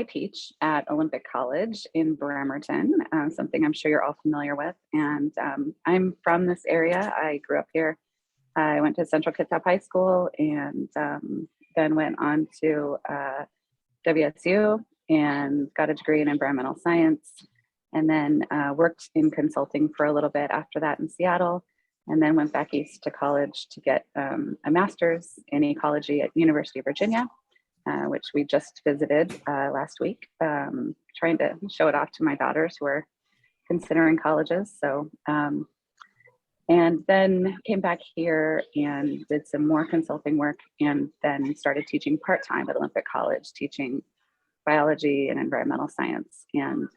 teach at Olympic College in Bremerton, something I'm sure you're all familiar with. And I'm from this area. I grew up here. I went to Central Kitsap High School and then went on to YWCA and got a degree in environmental science, and then worked in consulting for a little bit after that in Seattle, and then went back east to college to get a master's in ecology at University of Virginia, which we just visited last week, trying to show it off to my daughters who are considering colleges. So, and then came back here and did some more consulting work, and then started teaching part-time at Olympic College, teaching biology and environmental science, and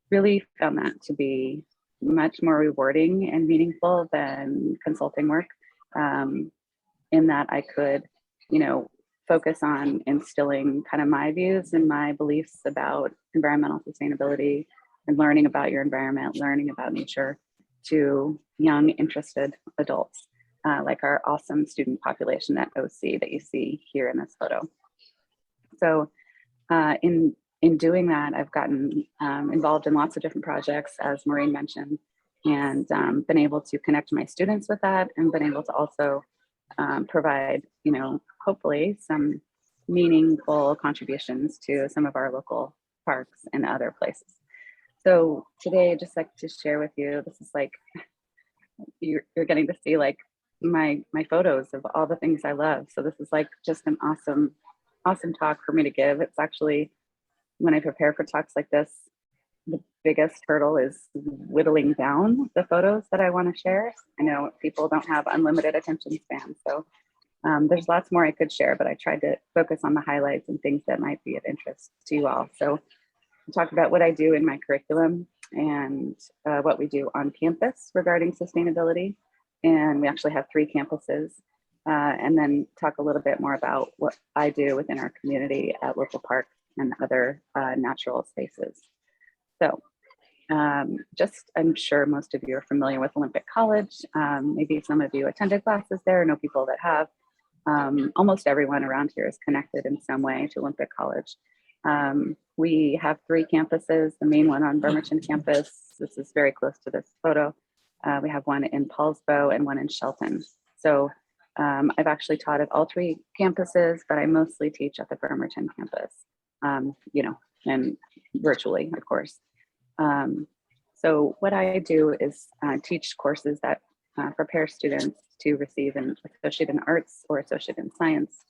really found that to be much more rewarding and meaningful than consulting work, in that I could, focus on instilling kind of my views and my beliefs about environmental sustainability and learning about your environment, learning about nature to young, interested adults, like our awesome student population at OC that you see here in this photo. So in doing that, I've gotten involved in lots of different projects, as Maureen mentioned, and been able to connect my students with that, and been able to also provide, hopefully some meaningful contributions to some of our local parks and other places. So today, I'd just like to share with you, this is like, you're getting to see like my photos of all the things I love. So this is like just an awesome talk for me to give. It's actually, when I prepare for talks like this, the biggest hurdle is whittling down the photos that I want to share. I know people don't have unlimited attention spans, so there's lots more I could share, but I tried to focus on the highlights and things that might be of interest to you all. So I'll talk about what I do in my curriculum and what we do on campus regarding sustainability. And we actually have 3 campuses, and then talk a little bit more about what I do within our community at local parks and other natural spaces. So I'm sure most of you are familiar with Olympic College. Maybe some of you attended classes there, know people that have. Almost everyone around here is connected in some way to Olympic College. We have 3 campuses, the main one on Bremerton campus. This is very close to this photo. We have one in Paulsbo and one in Shelton. So I've actually taught at all 3 campuses, but I mostly teach at the Bremerton campus, and virtually, of course. So what I do is teach courses that prepare students to receive an associate in arts or associate in science.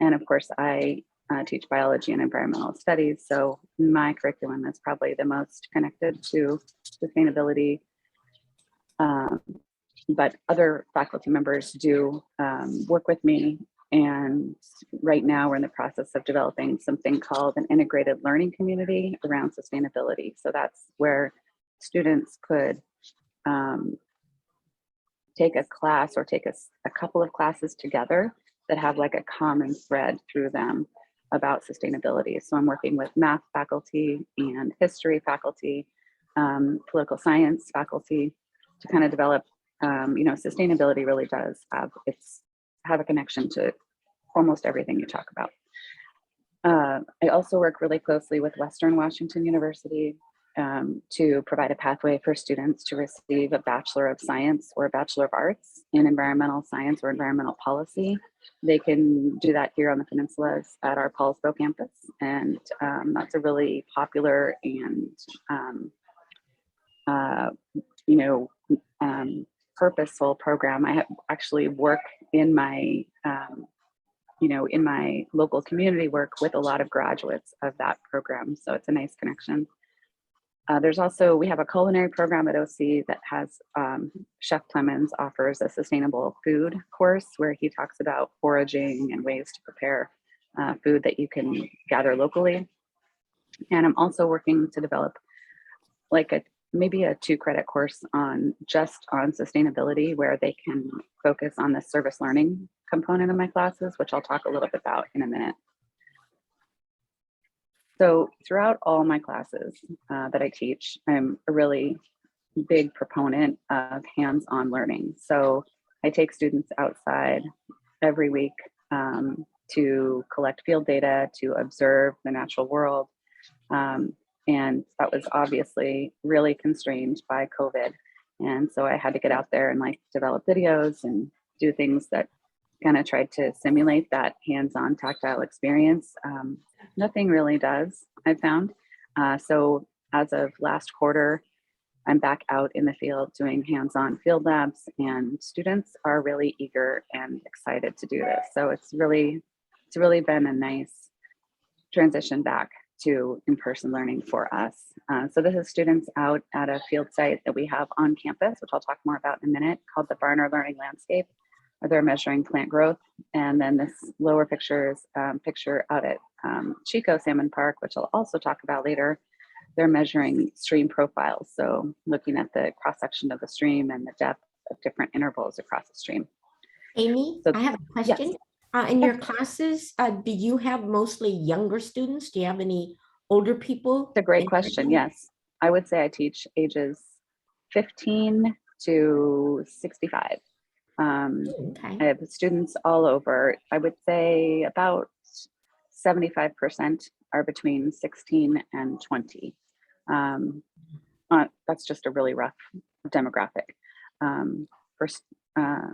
And of course, I teach biology and environmental studies. So my curriculum is probably the most connected to sustainability. But other faculty members do work with me. And right now we're in the process of developing something called an integrated learning community around sustainability. So that's where students could take a class or take a couple of classes together that have like a common thread through them about sustainability. So I'm working with math faculty and history faculty, political science faculty to kind of develop, sustainability really does have a connection to almost everything you talk about. I also work really closely with Western Washington University to provide a pathway for students to receive a Bachelor of Science or a Bachelor of Arts in environmental science or environmental policy. They can do that here on the peninsulas at our Paulsbo campus. And that's a really popular and, purposeful program. I actually work in my, in my local community work with a lot of graduates of that program. So it's a nice connection. We have a culinary program at OC that has Chef Clemens offers a sustainable food course where he talks about foraging and ways to prepare food that you can gather locally. And I'm also working to develop maybe a 2-credit course on sustainability, where they can focus on the service learning component of my classes, which I'll talk a little bit about in a minute. So throughout all my classes that I teach, I'm a really big proponent of hands-on learning. So I take students outside every week to collect field data, to observe the natural world, And that was obviously really constrained by COVID. And so I had to get out there and like develop videos and do things that kind of tried to simulate that hands-on tactile experience. Nothing really does, I found. So as of last quarter, I'm back out in the field doing hands-on field labs, and students are really eager and excited to do this. So it's really been a nice transition back to in-person learning for us. So this is students out at a field site that we have on campus, which I'll talk more about in a minute, called the Barn or Learning Landscape, where they're measuring plant growth. And then this lower picture is picture out at Chico Salmon Park, which I'll also talk about later. They're measuring stream profiles. So looking at the cross-section of the stream and the depth of different intervals across the stream. Amy, So, I have a question. yes. In your classes, do you have mostly younger students? Do you have any older people? It's a great question. Yes. I would say I teach ages 15 to 65. Okay. I have students all over. I would say about 75% are between 16 and 20. That's just a really rough demographic. First, I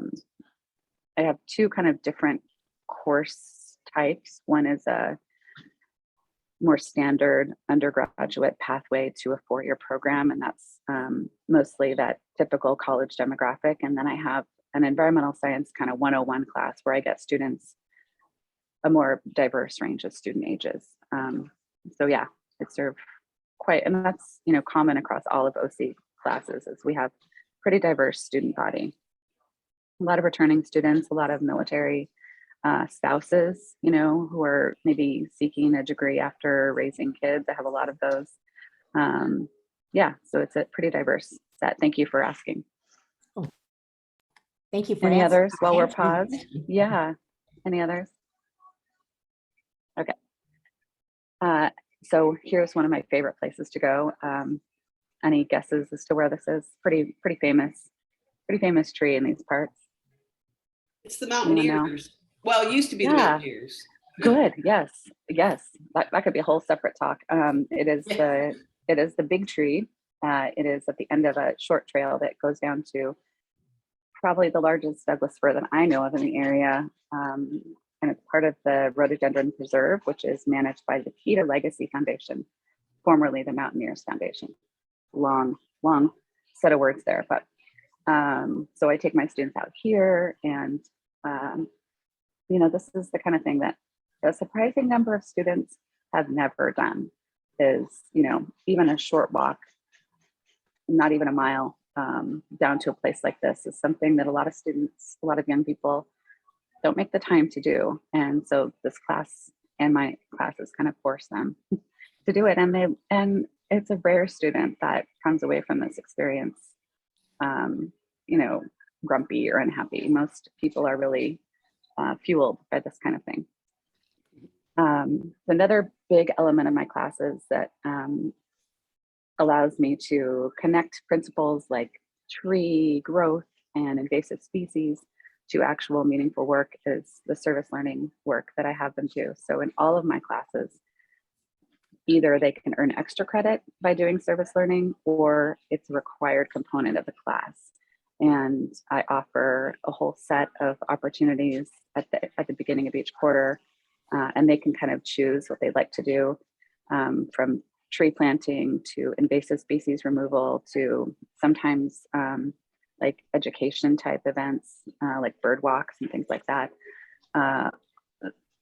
have two kind of different course types. One is a more standard undergraduate pathway to a 4-year program, and that's mostly that typical college demographic. And then I have an environmental science kind of 101 class where I get students a more diverse range of student ages. So yeah, it's sort of quite, and that's, you know, common across all of OC classes, is we have pretty diverse student body. A lot of returning students, a lot of military spouses, you know, who are maybe seeking a degree after raising kids. I have a lot of those. Yeah, so it's a pretty diverse set. Thank you for asking. Oh, thank you for any asking. others while we're paused? Yeah, any others? Okay. So here's one of my favorite places to go. Any guesses as to where this is? Pretty famous tree in these parts. It's the Mountaineers. Well, it used to be the Mountaineers. Good. Yes. That could be a whole separate talk. It is the big tree. It is at the end of a short trail that goes down to probably the largest Douglas fir that I know of in the area. And it's part of the Rhododendron Preserve, which is managed by the Peter Legacy Foundation, formerly the Mountaineers Foundation. Long set of words there, but so I take my students out here, and you know, this is the kind of thing that a surprising number of students have never done, is, you know, even a short walk, not even a mile, down to a place like this is something that a lot of students, a lot of young people don't make the time to do. And so this class and my classes kind of force them to do it. And it's a rare student that comes away from this experience, you know, grumpy or unhappy. Most people are really fueled by this kind of thing. Another big element of my classes that allows me to connect principles like tree growth and invasive species to actual meaningful work is the service learning work that I have them do. So in all of my classes, either they can earn extra credit by doing service learning, or it's a required component of the class. And I offer a whole set of opportunities at the beginning of each quarter, and they can kind of choose what they'd like to do, from tree planting to invasive species removal to sometimes like education type events, like bird walks and things like that.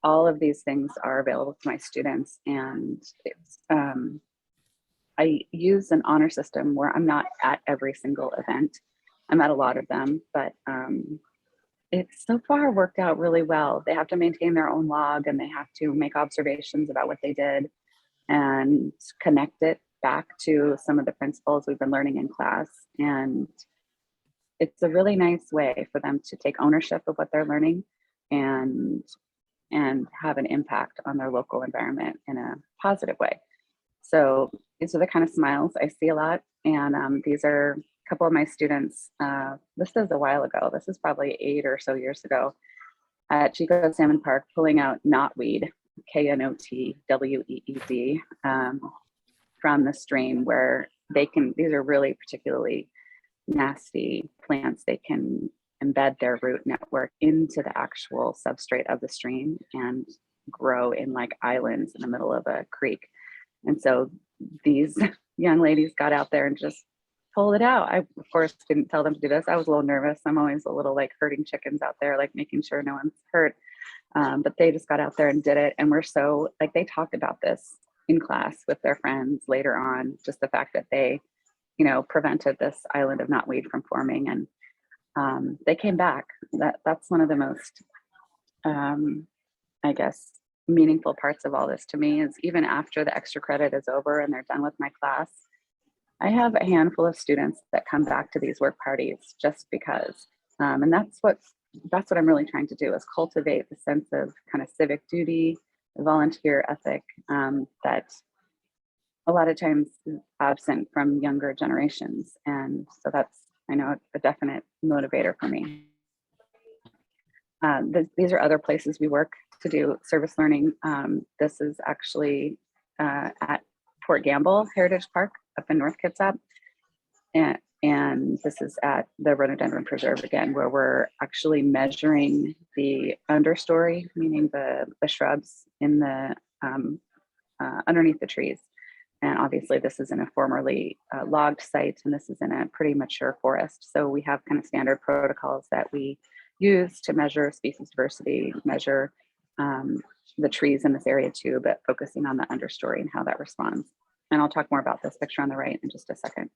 All of these things are available to my students, and it's, I use an honor system where I'm not at every single event. I'm at a lot of them, but it's so far worked out really well. They have to maintain their own log, and they have to make observations about what they did and connect it back to some of the principles we've been learning in class. And it's a really nice way for them to take ownership of what they're learning and have an impact on their local environment in a positive way. So these are the kind of smiles I see a lot. And these are a couple of my students. This is a while ago. This is probably 8 or so years ago at Chico Salmon Park, pulling out knotweed, KNOTWEED. from the stream where these are really particularly nasty plants. They can embed their root network into the actual substrate of the stream and grow in like islands in the middle of a creek. And so these young ladies got out there and just pulled it out. I, of course, didn't tell them to do this. I was a little nervous. I'm always a little like herding chickens out there, like making sure no one's hurt. But they just got out there and did it. And we're so, like, they talked about this in class with their friends later on, just the fact that they, you know, prevented this island of knotweed from forming. And they came back. That's one of the most, I guess, meaningful parts of all this to me is even after the extra credit is over and they're done with my class, I have a handful of students that come back to these work parties just because. And that's what I'm really trying to do, is cultivate the sense of kind of civic duty, volunteer ethic that a lot of times is absent from younger generations. And so that's, I know, a definite motivator for me. These are other places we work to do service learning. This is actually at Fort Gamble Heritage Park up in North Kitsap. And this is at the Rhododendron Preserve again, where we're actually measuring the understory, meaning the shrubs in the underneath the trees. And obviously this is in a formerly logged site, and this is in a pretty mature forest. So we have kind of standard protocols that we use to measure species diversity, measure the trees in this area too, but focusing on the understory and how that responds. And I'll talk more about this picture on the right in just a second.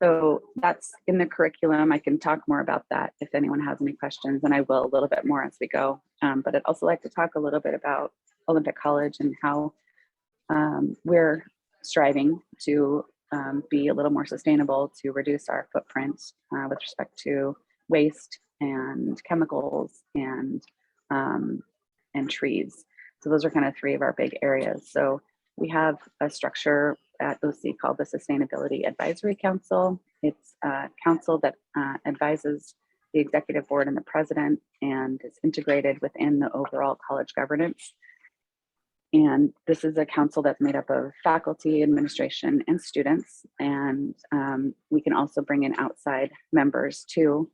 So that's in the curriculum. I can talk more about that if anyone has any questions, and I will a little bit more as we go. But I'd also like to talk a little bit about Olympic College and how we're striving to be a little more sustainable, to reduce our footprint with respect to waste and chemicals and trees. So those are kind of three of our big areas. So we have a structure at OC called the Sustainability Advisory Council. It's a council that advises the executive board and the president, and is integrated within the overall college governance. And this is a council that's made up of faculty, administration, and students. And we can also bring in outside members too.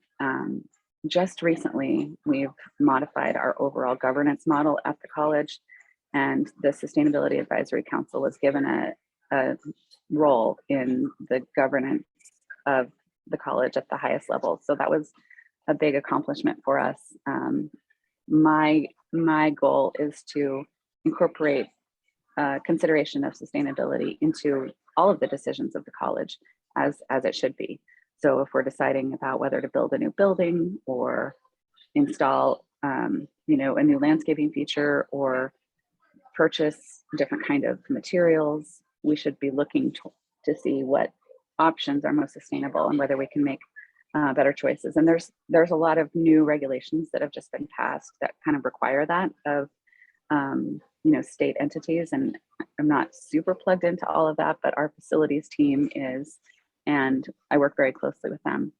Just recently, we've modified our overall governance model at the college, and the Sustainability Advisory Council was given a role in the governance of the college at the highest level. So that was a big accomplishment for us. My goal is to incorporate consideration of sustainability into all of the decisions of the college as it should be. So if we're deciding about whether to build a new building or install, you know, a new landscaping feature or purchase different kind of materials, we should be looking to see what options are most sustainable and whether we can make better choices. And there's a lot of new regulations that have just been passed that kind of require that of you know, state entities. And I'm not super plugged into all of that, but our facilities team is, and I work very closely with them.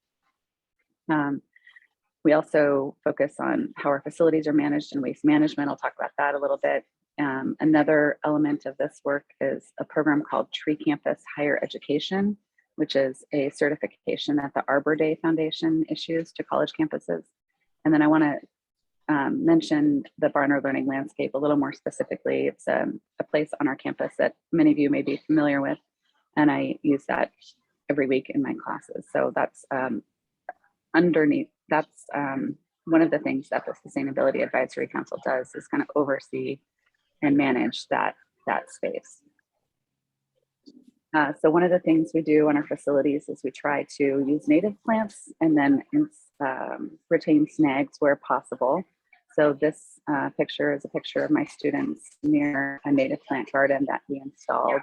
We also focus on how our facilities are managed and waste management. I'll talk about that a little bit. Another element of this work is a program called Tree Campus Higher Education, which is a certification that the Arbor Day Foundation issues to college campuses. And then I want to mention the Barnard Learning Landscape a little more specifically. It's a place on our campus that many of you may be familiar with, and I use that every week in my classes. So that's underneath, that's one of the things that the Sustainability Advisory Council does, is kind of oversee and manage that space. So one of the things we do on our facilities is we try to use native plants and then retain snags where possible. So this picture is a picture of my students near a native plant garden that we installed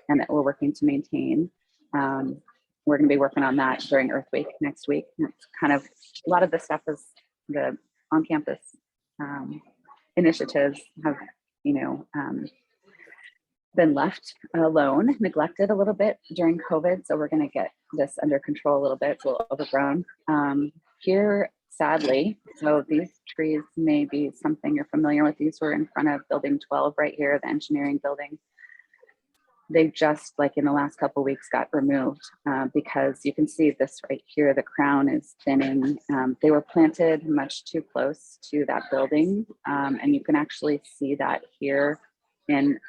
and that we're working to maintain. We're going to be working on that during Earth Week next week. It's kind of, a lot of the stuff is the on-campus initiatives have, you know, been left alone, neglected a little bit during COVID. So we're going to get this under control a little bit. It's a little overgrown. Here sadly, so these trees may be something you're familiar with. These were in front of building 12 right here, the engineering building. They just, like in the last couple of weeks, got removed because you can see this right here, the crown is thinning. They were planted much too close to that building. And you can actually see that here in,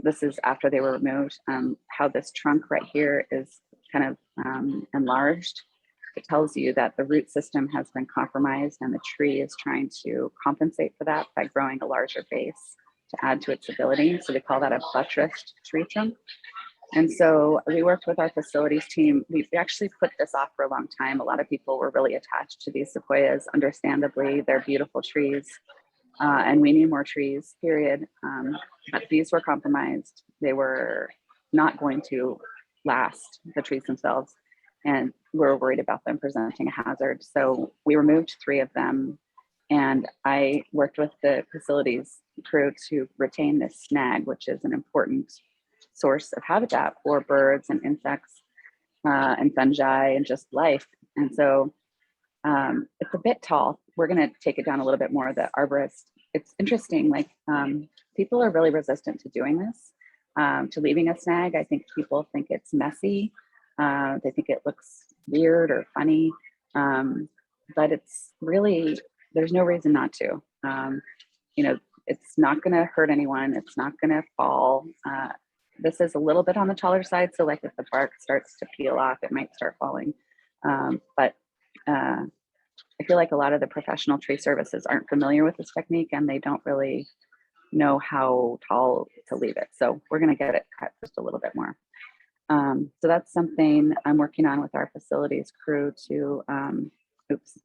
this is after they were removed, how this trunk right here is kind of enlarged. It tells you that the root system has been compromised and the tree is trying to compensate for that by growing a larger base to add to its ability. So they call that a buttressed tree trunk. And so we worked with our facilities team. We actually put this off for a long time. A lot of people were really attached to these sequoias. Understandably, they're beautiful trees and we need more trees, period. But these were compromised. They were not going to last, the trees themselves. And we're worried about them presenting a hazard. So we removed 3 of them. And I worked with the facilities crew to retain this snag, which is an important source of habitat for birds and insects and fungi and just life. And so it's a bit tall. We're going to take it down a little bit more. The arborist, it's interesting, like people are really resistant to doing this, to leaving a snag. I think people think it's messy. They think it looks weird or funny, but it's really, there's no reason not to. You know, it's not going to hurt anyone. It's not going to fall. This is a little bit on the taller side. So like if the bark starts to peel off, it might start falling. But I feel like a lot of the professional tree services aren't familiar with this technique and they don't really know how tall to leave it. So we're going to get it cut just a little bit more. So that's something I'm working on with our facilities crew to, oops.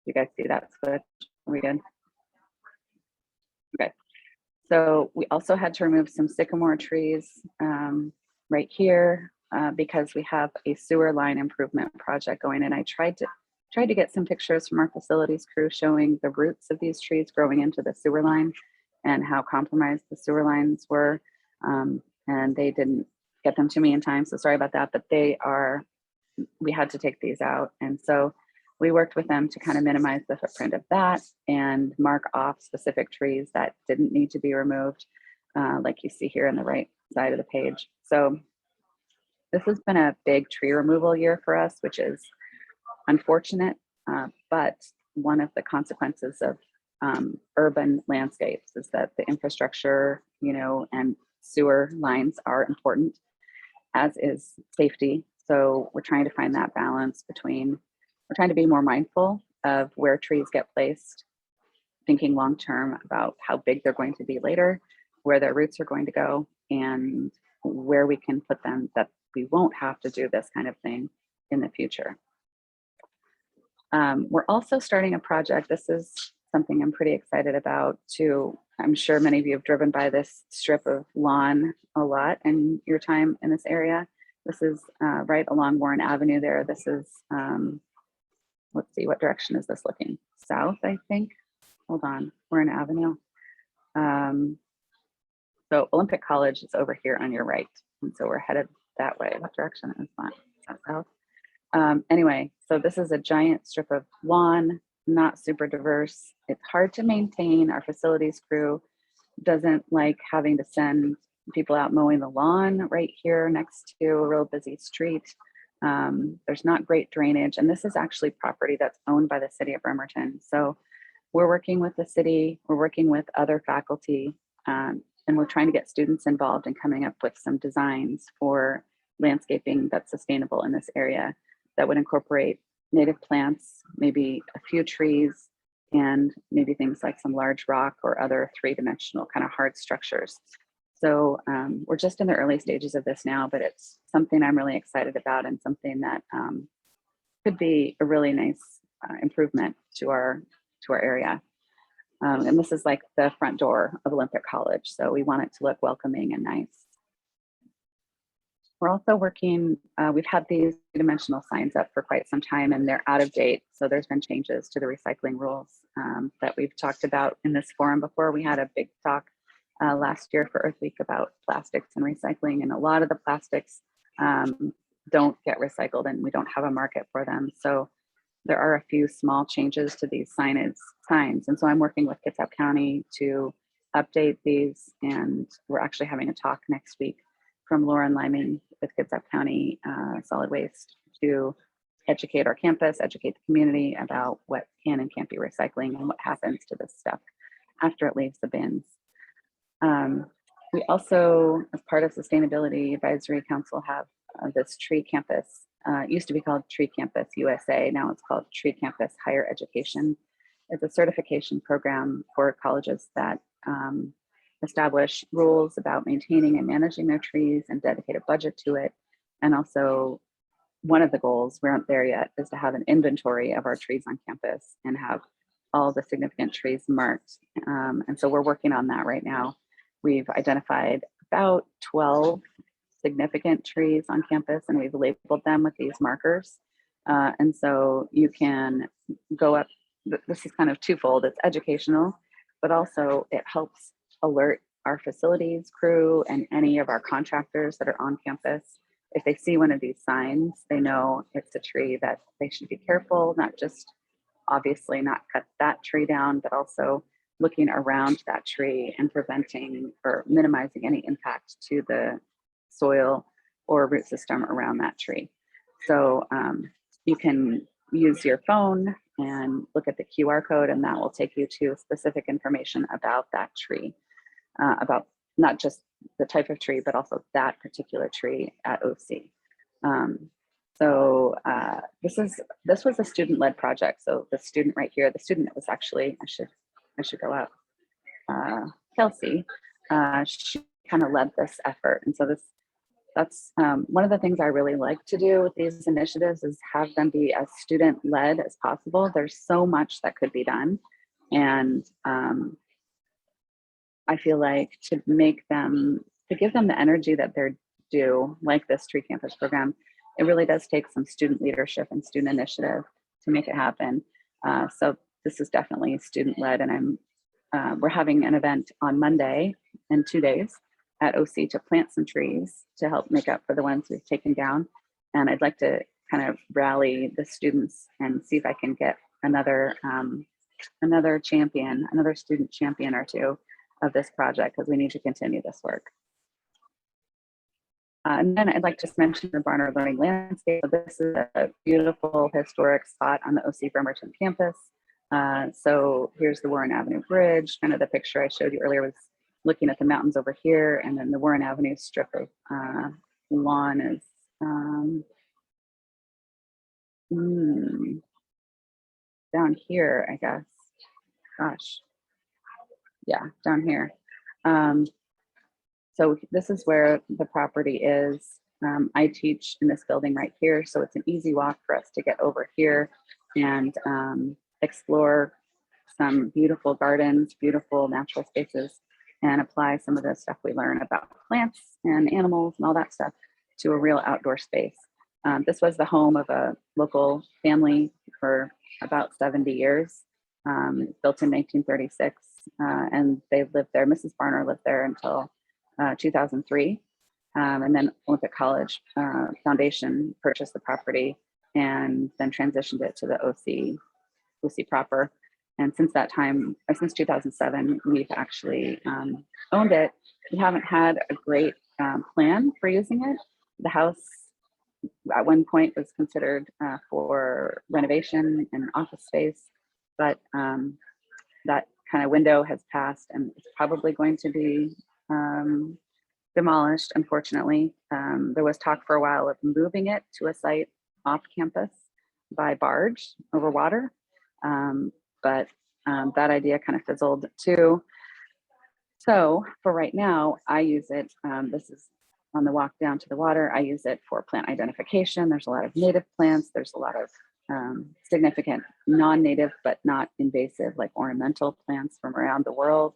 You guys see that switch? Are we good? Okay. So we also had to remove some sycamore trees right here because we have a sewer line improvement project going. And I tried to get some pictures from our facilities crew showing the roots of these trees growing into the sewer line and how compromised the sewer lines were. And they didn't get them to me in time. So sorry about that, but we had to take these out. And so we worked with them to kind of minimize the footprint of that and mark off specific trees that didn't need to be removed, like you see here on the right side of the page. So this has been a big tree removal year for us, which is unfortunate, but one of the consequences of urban landscapes is that the infrastructure, you know, and sewer lines are important, as is safety. So we're trying to find that balance between, we're trying to be more mindful of where trees get placed, thinking long-term about how big they're going to be later, where their roots are going to go, and where we can put them that we won't have to do this kind of thing in the future. We're also starting a project. This is something I'm pretty excited about too. I'm sure many of you have driven by this strip of lawn a lot in your time in this area. This is right along Warren Avenue there. This is, let's see, what direction is this looking? South, I think. Hold on, Warren Avenue. So Olympic College is over here on your right. And so we're headed that way. What direction is that? Is that south? Anyway, so this is a giant strip of lawn, not super diverse. It's hard to maintain. Our facilities crew doesn't like having to send people out mowing the lawn right here next to a real busy street. There's not great drainage. And this is actually property that's owned by the city of Bremerton. So we're working with the city, we're working with other faculty, and we're trying to get students involved in coming up with some designs for landscaping that's sustainable in this area that would incorporate native plants, maybe a few trees, and maybe things like some large rock or other three-dimensional kind of hard structures. So we're just in the early stages of this now, but it's something I'm really excited about and something that could be a really nice improvement to our area. And this is like the front door of Olympic College. So we want it to look welcoming and nice. We're also working, we've had these three-dimensional signs up for quite some time and they're out of date. So there's been changes to the recycling rules that we've talked about in this forum before. We had a big talk last year for Earth Week about plastics and recycling, and a lot of the plastics don't get recycled and we don't have a market for them. So there are a few small changes to these signs. And so I'm working with Kitsap County to update these. And we're actually having a talk next week from Lauren Liming with Kitsap County Solid Waste to educate our campus, educate the community about what can and can't be recycling and what happens to this stuff after it leaves the bins. We also, as part of Sustainability Advisory Council, have this Tree Campus. It used to be called Tree Campus USA. Now it's called Tree Campus Higher Education. It's a certification program for colleges that establish rules about maintaining and managing their trees and dedicate a budget to it. And also, one of the goals, we aren't there yet, is to have an inventory of our trees on campus and have all the significant trees marked. And so we're working on that right now. We've identified about 12 significant trees on campus, and we've labeled them with these markers. And so you can go up, this is kind of twofold. It's educational, but also it helps alert our facilities crew and any of our contractors that are on campus. If they see one of these signs, they know it's a tree that they should be careful, not just obviously not cut that tree down, but also looking around that tree and preventing or minimizing any impact to the soil or root system around that tree. So you can use your phone and look at the QR code, and that will take you to specific information about that tree, about not just the type of tree, but also that particular tree at OC. This was a student-led project. So the student right here, the student that was actually, I should go up, Kelsey, she kind of led this effort. And so that's one of the things I really like to do with these initiatives is have them be as student-led as possible. There's so much that could be done. And I feel like to give them the energy that they're due, like this Tree Campus program, it really does take some student leadership and student initiative to make it happen. So this is definitely student-led, and we're having an event on Monday in 2 days at OC to plant some trees to help make up for the ones we've taken down. And I'd like to kind of rally the students and see if I can get another student champion or two of this project, because we need to continue this work. And then I'd like to mention the Barnard Learning Landscape. This is a beautiful historic spot on the OC Bremerton campus. So here's the Warren Avenue Bridge. Kind of the picture I showed you earlier was looking at the mountains over here, and then the Warren Avenue strip of lawn is down here, I guess. Gosh, yeah, down here. So this is where the property is. I teach in this building right here, so it's an easy walk for us to get over here and explore some beautiful gardens, beautiful natural spaces, and apply some of the stuff we learn about plants and animals and all that stuff to a real outdoor space. This was the home of a local family for about 70 years, built in 1936, and they've lived there. Mrs. Barner lived there until 2003, and then Olympic College Foundation purchased the property and then transitioned it to the OC proper. And since that time, since 2007, we've actually owned it. We haven't had a great plan for using it. The house at one point was considered for renovation and office space, but that kind of window has passed, and it's probably going to be demolished, unfortunately. There was talk for a while of moving it to a site off campus by barge over water, but that idea kind of fizzled too. So for right now, I use it, this is on the walk down to the water, I use it for plant identification. There's a lot of native plants, there's a lot of significant non-native but not invasive, like ornamental plants from around the world.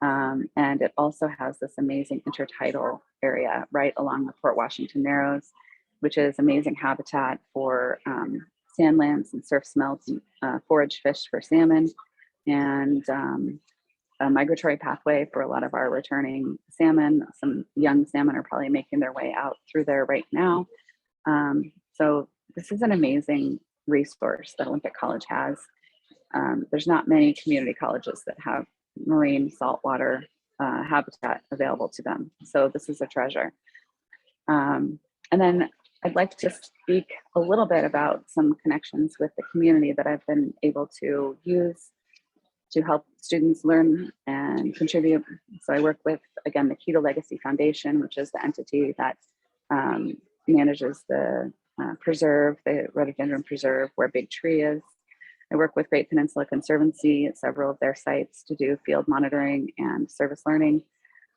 And it also has this amazing intertidal area right along the Port Washington Narrows, which is amazing habitat for sand lance and surf smelts and forage fish for salmon, and a migratory pathway for a lot of our returning salmon. Some young salmon are probably making their way out through there right now. So this is an amazing resource that Olympic College has. There's not many community colleges that have marine saltwater habitat available to them. So this is a treasure. And then I'd like to speak a little bit about some connections with the community that I've been able to use to help students learn and contribute. So I work with, again, the Keto Legacy Foundation, which is the entity that manages the preserve, the rhododendron preserve where Big Tree is. I work with Great Peninsula Conservancy at several of their sites to do field monitoring and service learning.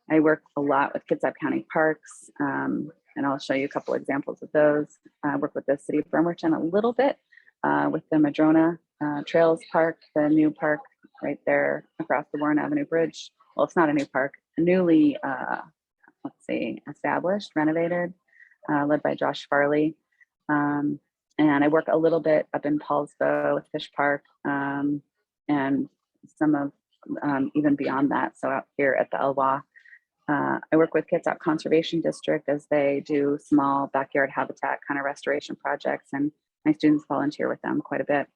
I work a lot with Kitsap County Parks, and I'll show you a couple examples of those. I work with the city of Bremerton a little bit with the Madrona Trails Park, the new park right there across the Warren Avenue Bridge. Well, it's not a new park, newly, established, renovated, led by Josh Farley. And I work a little bit up in Paulsbo with Fish Park, and some of even beyond that. So out here at the Elwha. I work with Kitsap Conservation District as they do small backyard habitat kind of restoration projects, and my students volunteer with them quite a bit.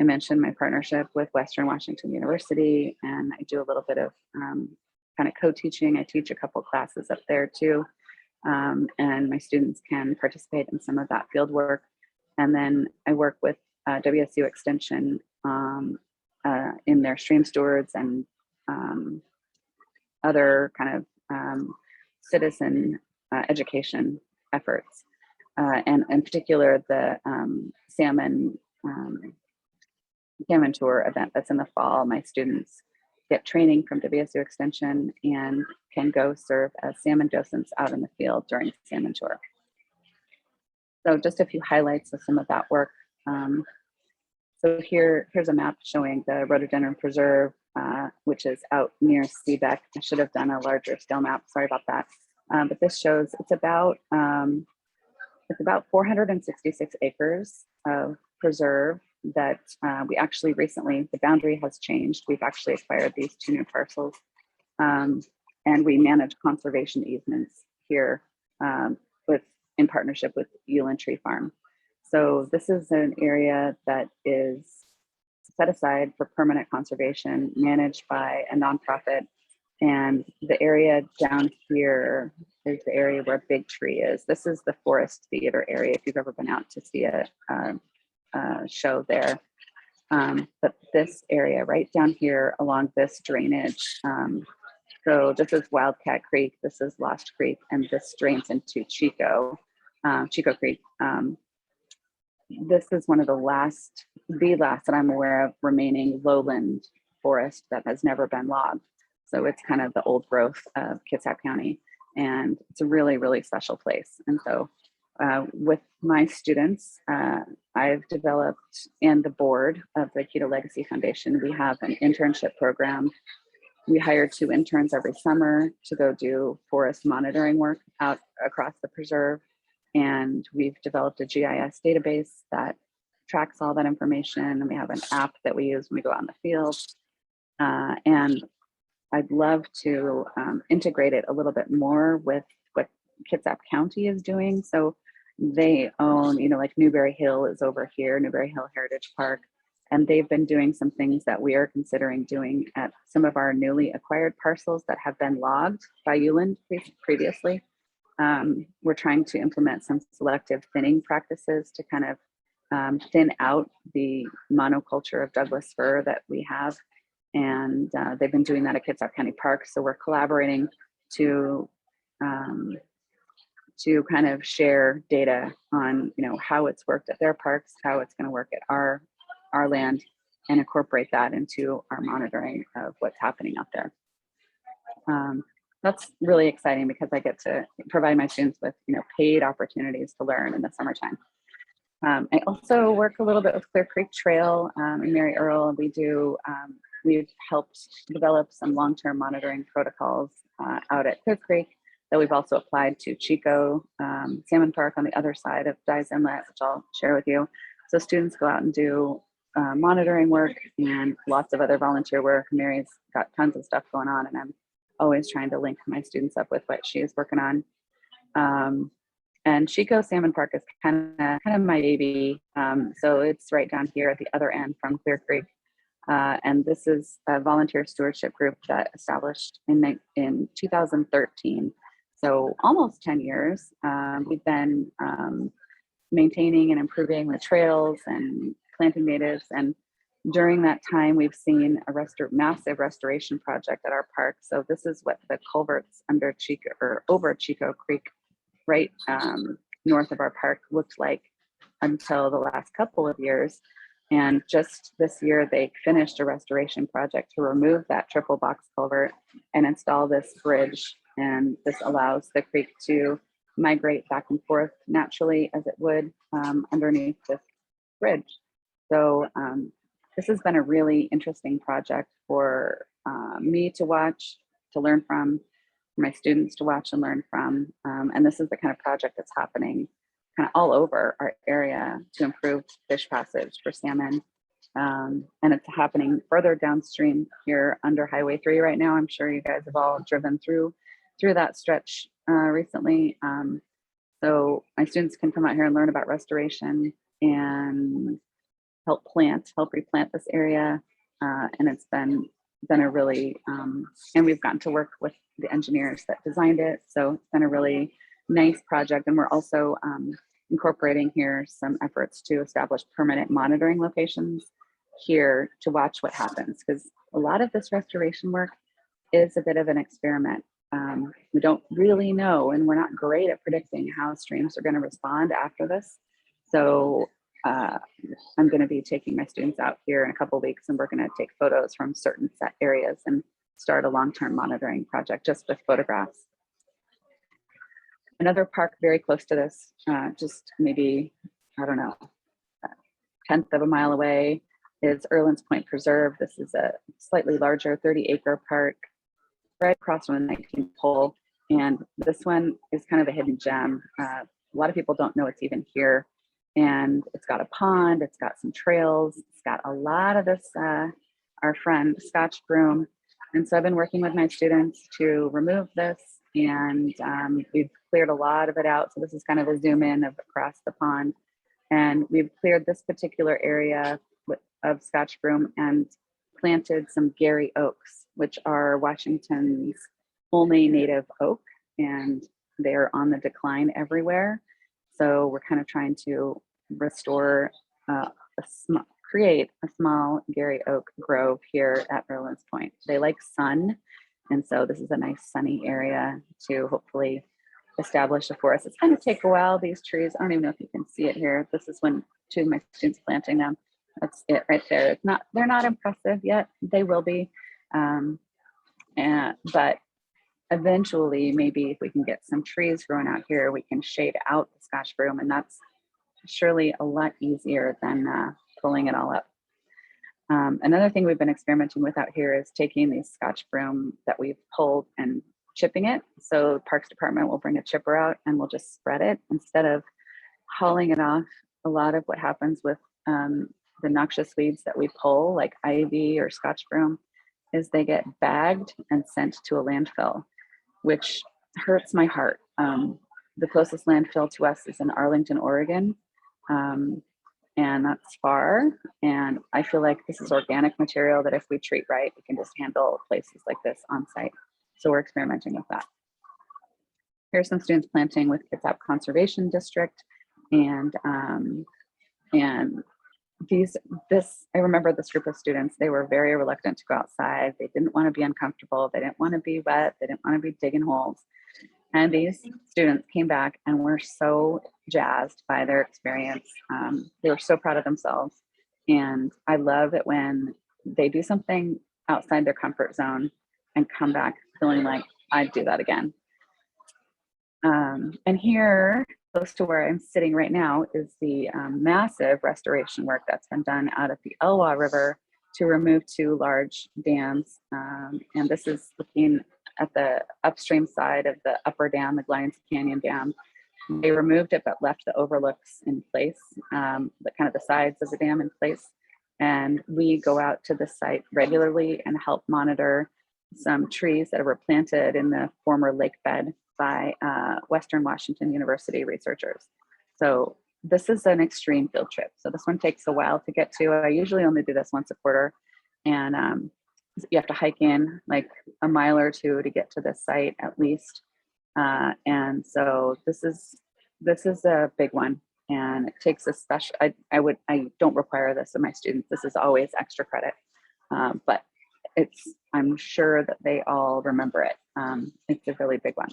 I mentioned my partnership with Western Washington University, and I do a little bit of kind of co-teaching. I teach a couple classes up there too, and my students can participate in some of that field work. And then I work with WSU Extension in their stream stewards and other kind of citizen education efforts, and in particular the salmon tour event that's in the fall. My students get training from WSU Extension and can go serve as salmon docents out in the field during the salmon tour. So just a few highlights of some of that work. So here's a map showing the rhododendron preserve, which is out near Seebeck. I should have done a larger scale map. Sorry about that. But this shows it's about 466 acres of preserve that we actually recently, the boundary has changed. We've actually acquired these 2 new parcels, and we manage conservation easements here in partnership with Uland Tree Farm. So this is an area that is set aside for permanent conservation, managed by a nonprofit. And the area down here is the area where Big Tree is. This is the Forest Theater area, if you've ever been out to see a show there. But this area right down here along this drainage, so this is Wildcat Creek, this is Lost Creek, and this drains into Chico Creek. This is one of the last that I'm aware of remaining lowland forest that has never been logged. So it's kind of the old growth of Kitsap County, and it's a really, really special place. And so with my students, I've developed, and the board of the Keto Legacy Foundation, we have an internship program. We hire 2 interns every summer to go do forest monitoring work out across the preserve. And we've developed a GIS database that tracks all that information. And we have an app that we use when we go out in the field. And I'd love to integrate it a little bit more with what Kitsap County is doing. So they own, like Newberry Hill is over here, Newberry Hill Heritage Park. And they've been doing some things that we are considering doing at some of our newly acquired parcels that have been logged by Uland previously. We're trying to implement some selective thinning practices to kind of thin out the monoculture of Douglas fir that we have. And they've been doing that at Kitsap County Parks. So we're collaborating to kind of share data on, how it's worked at their parks, how it's going to work at our land, and incorporate that into our monitoring of what's happening out there. That's really exciting because I get to provide my students with, paid opportunities to learn in the summertime. I also work a little bit with Clear Creek Trail and Mary Earl. We've helped develop some long-term monitoring protocols out at Clear Creek that we've also applied to Chico Salmon Park on the other side of Dyes Inlet, which I'll share with you. So students go out and do monitoring work and lots of other volunteer work. Mary's got tons of stuff going on, and I'm always trying to link my students up with what she is working on. And Chico Salmon Park is kind of my baby. So it's right down here at the other end from Clear Creek. And this is a volunteer stewardship group that established in 2013. So almost 10 years. We've been maintaining and improving the trails and planting natives. And during that time, we've seen a massive restoration project at our park. So this is what the culverts under Chico or over Chico Creek, right north of our park, looked like until the last couple of years. And just this year, they finished a restoration project to remove that triple box culvert and install this bridge. And this allows the creek to migrate back and forth naturally as it would underneath this bridge. So this has been a really interesting project for me to watch, to learn from, for my students to watch and learn from. And this is the kind of project that's happening kind of all over our area to improve fish passage for salmon. And it's happening further downstream here under Highway 3 right now. I'm sure you guys have all driven through that stretch recently. So my students can come out here and learn about restoration and help replant this area. And it's been a really, and we've gotten to work with the engineers that designed it. So it's been a really nice project. And we're also incorporating here some efforts to establish permanent monitoring locations here to watch what happens, because a lot of this restoration work is a bit of an experiment. We don't really know, and we're not great at predicting how streams are going to respond after this. So I'm going to be taking my students out here in a couple of weeks, and we're going to take photos from certain set areas and start a long-term monitoring project just with photographs. Another park very close to this, just maybe, I don't know, a 1/10 of a mile away, is Erlin's Point Preserve. This is a slightly larger 30-acre park right across from the 19th hole. And this one is kind of a hidden gem. A lot of people don't know it's even here. And it's got a pond, it's got some trails, it's got a lot of this, our friend Scotch broom. And so I've been working with my students to remove this, and we've cleared a lot of it out. So this is kind of a zoom in of across the pond. And we've cleared this particular area of Scotch broom and planted some Gary oaks, which are Washington's only native oak, and they're on the decline everywhere. So we're kind of trying to restore, create a small Gary oak grove here at Erlin's Point. They like sun, and so this is a nice sunny area to hopefully establish a forest. It's going to take a while. These trees, I don't even know if you can see it here. This is when two of my students planting them. That's it right there. It's not, they're not impressive yet. They will be, but eventually, maybe if we can get some trees growing out here, we can shade out the Scotch broom, and that's surely a lot easier than pulling it all up. Another thing we've been experimenting with out here is taking the Scotch broom that we've pulled and chipping it. So the Parks Department will bring a chipper out and we'll just spread it instead of hauling it off. A lot of what happens with the noxious weeds that we pull, like ivy or Scotch broom, is they get bagged and sent to a landfill, which hurts my heart. The closest landfill to us is in Arlington, Oregon, and that's far. And I feel like this is organic material that if we treat right, we can just handle places like this on site. So we're experimenting with that. Here's some students planting with Kitsap Conservation District, and I remember this group of students, they were very reluctant to go outside. They didn't want to be uncomfortable. They didn't want to be wet. They didn't want to be digging holes. And these students came back and were so jazzed by their experience. They were so proud of themselves. And I love it when they do something outside their comfort zone and come back feeling like I'd do that again. And here, close to where I'm sitting right now, is the massive restoration work that's been done out of the Elwha River to remove two large dams. And this is looking at the upstream side of the upper dam, the Glines Canyon Dam. They removed it, but left the overlooks in place, the kind of the sides of the dam in place. And we go out to the site regularly and help monitor some trees that were planted in the former lake bed by Western Washington University researchers. So this is an extreme field trip. So this one takes a while to get to. I usually only do this once a quarter, and you have to hike in like a mile or two to get to this site at least. And so this is a big one, and it takes a special. I don't require this of my students. This is always extra credit, but I'm sure that they all remember it. It's a really big one.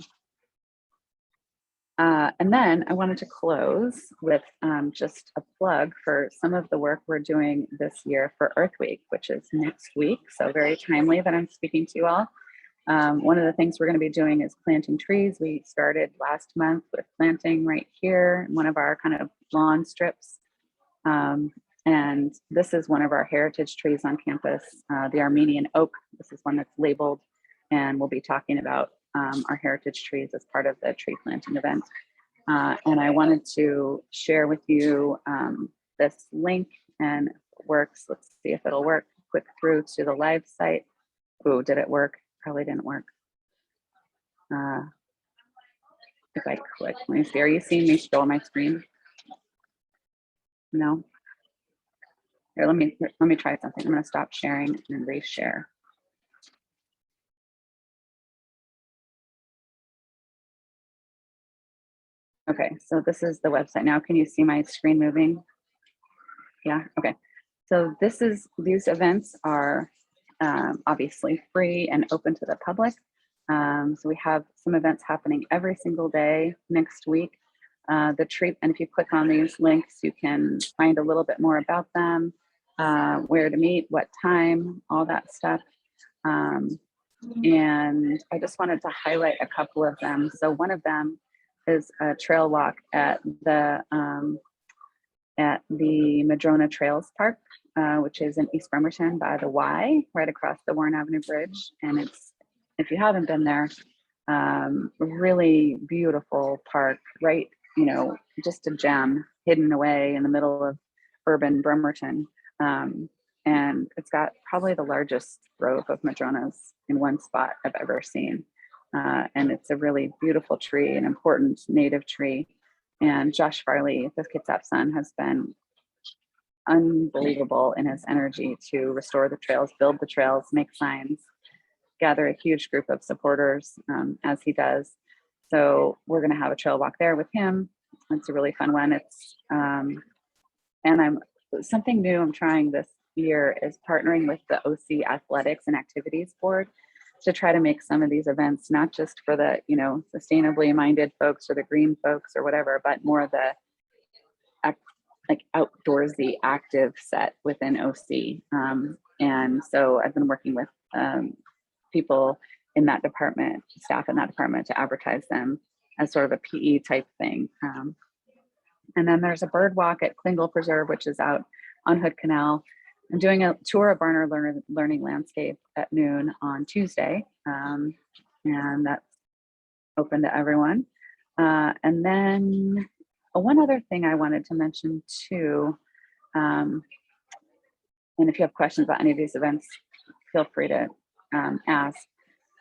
And then I wanted to close with just a plug for some of the work we're doing this year for Earth Week, which is next week. So very timely that I'm speaking to you all. One of the things we're going to be doing is planting trees. We started last month with planting right here in one of our kind of lawn strips. And this is one of our heritage trees on campus, the Armenian oak. This is one that's labeled, and we'll be talking about our heritage trees as part of the tree planting event. And I wanted to share with you this link, and it works. Let's see if it'll work. Click through to the live site. Oh, did it work? Probably didn't work. If I click, let me see. Are you seeing me show on my screen? No. Here, let me try something. I'm going to stop sharing and reshare. Okay, so this is the website now. Can you see my screen moving? Yeah, okay. So these events are obviously free and open to the public. So we have some events happening every single day next week. The tree, and if you click on these links, you can find a little bit more about them, where to meet, what time, all that stuff. And I just wanted to highlight a couple of them. So one of them is a trail walk at the Madrona Trails Park, which is in East Bremerton by the Y, right across the Warren Avenue Bridge. And it's, if you haven't been there, a really beautiful park, right, you know, just a gem hidden away in the middle of urban Bremerton. And it's got probably the largest grove of madronas in one spot I've ever seen. And it's a really beautiful tree, an important native tree. And Josh Farley, the Kitsap son, has been unbelievable in his energy to restore the trails, build the trails, make signs, gather a huge group of supporters as he does. So we're going to have a trail walk there with him. It's a really fun one. It's and something new I'm trying this year is partnering with the OC Athletics and Activities Board to try to make some of these events not just for the, you know, sustainably minded folks or the green folks or whatever, but more of the like outdoorsy active set within OC. And so I've been working with people in that department, staff in that department, to advertise them as sort of a PE type thing. And then there's a bird walk at Klingel Preserve, which is out on Hood Canal. I'm doing a tour of Barnard Learning Landscape at noon on Tuesday, and that's open to everyone. And then one other thing I wanted to mention too, and if you have questions about any of these events, feel free to ask.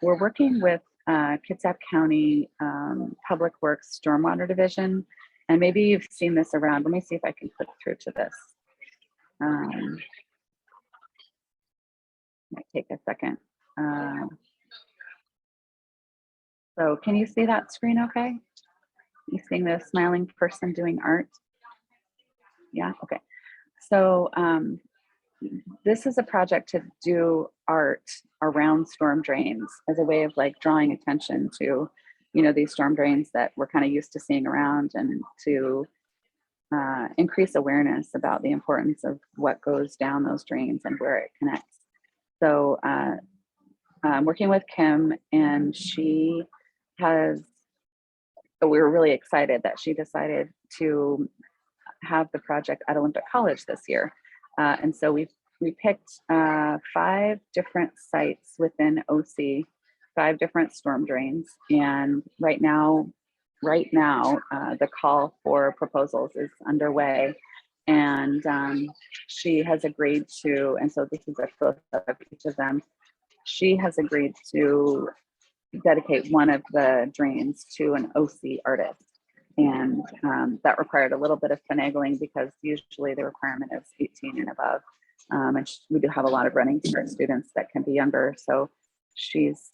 We're working with Kitsap County Public Works Stormwater Division, and maybe you've seen this around. Let me see if I can click through to this. Might take a second. So can you see that screen okay? You seeing the smiling person doing art? Yeah, okay. So this is a project to do art around storm drains as a way of like drawing attention to, you know, these storm drains that we're kind of used to seeing around, and to increase awareness about the importance of what goes down those drains and where it connects. So I'm working with Kim, and we were really excited that she decided to have the project at Olympic College this year. And so we picked 5 different sites within OC, 5 different storm drains. And right now, the call for proposals is underway. And she has agreed to, and so this is a close up of each of them. She has agreed to dedicate one of the drains to an OC artist. And that required a little bit of finagling because usually the requirement is 18 and above. And we do have a lot of running start students that can be younger. So she's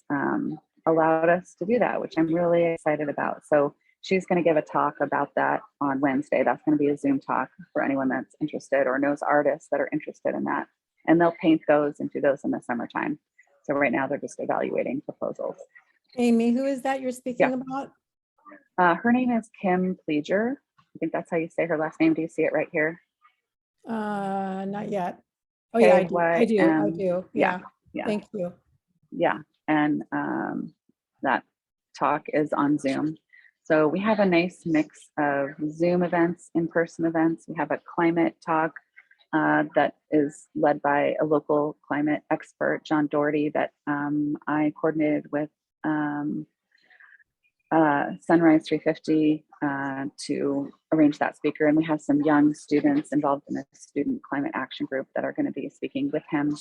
allowed us to do that, which I'm really excited about. So she's going to give a talk about that on Wednesday. That's going to be a Zoom talk for anyone that's interested or knows artists that are interested in that. And they'll paint those and do those in the summertime. So right now they're just evaluating proposals. Amy, who is that you're speaking about? Her name is Kim Pleager. I think that's how you say her last name. Do you see it right here? Not yet. Oh yeah, I do. I do. Yeah. Thank you. Yeah, and that talk is on Zoom. So we have a nice mix of Zoom events, in-person events. We have a climate talk that is led by a local climate expert, John Doherty, that I coordinated with Sunrise 350 to arrange that speaker. And we have some young students involved in a student climate action group that are going to be speaking with him.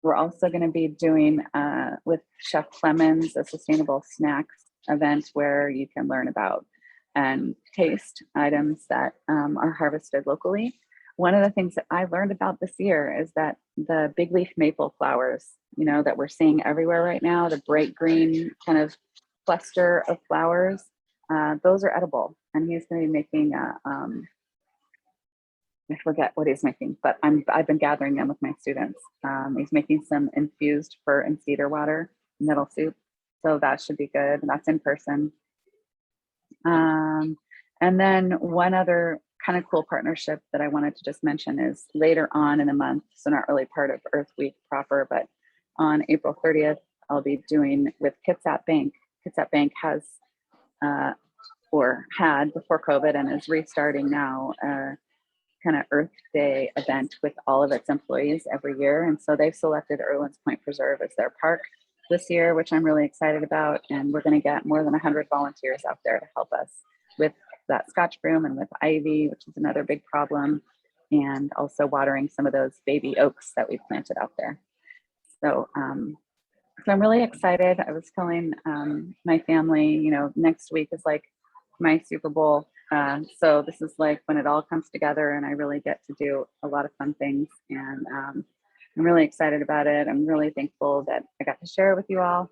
We're also going to be doing with Chef Clemens a sustainable snacks event where you can learn about and taste items that are harvested locally. One of the things that I learned about this year is that the big leaf maple flowers, that we're seeing everywhere right now, the bright green kind of cluster of flowers, those are edible. And he's going to be making I forget what he's making, but I've been gathering them with my students. He's making some infused fir and cedar water nettle soup. So that should be good. And that's in person. And then one other kind of cool partnership that I wanted to just mention is later on in the month, so not really part of Earth Week proper, but on April 30th, I'll be doing with Kitsap Bank. Kitsap Bank has or had before COVID and is restarting now kind of Earth Day event with all of its employees every year. And so they've selected Erlin's Point Preserve as their park this year, which I'm really excited about. And we're going to get more than 100 volunteers out there to help us with that Scotch broom and with ivy, which is another big problem, and also watering some of those baby oaks that we've planted out there. So, so I'm really excited. I was telling my family, next week is like my Super Bowl. So this is like when it all comes together and I really get to do a lot of fun things. And I'm really excited about it. I'm really thankful that I got to share it with you all.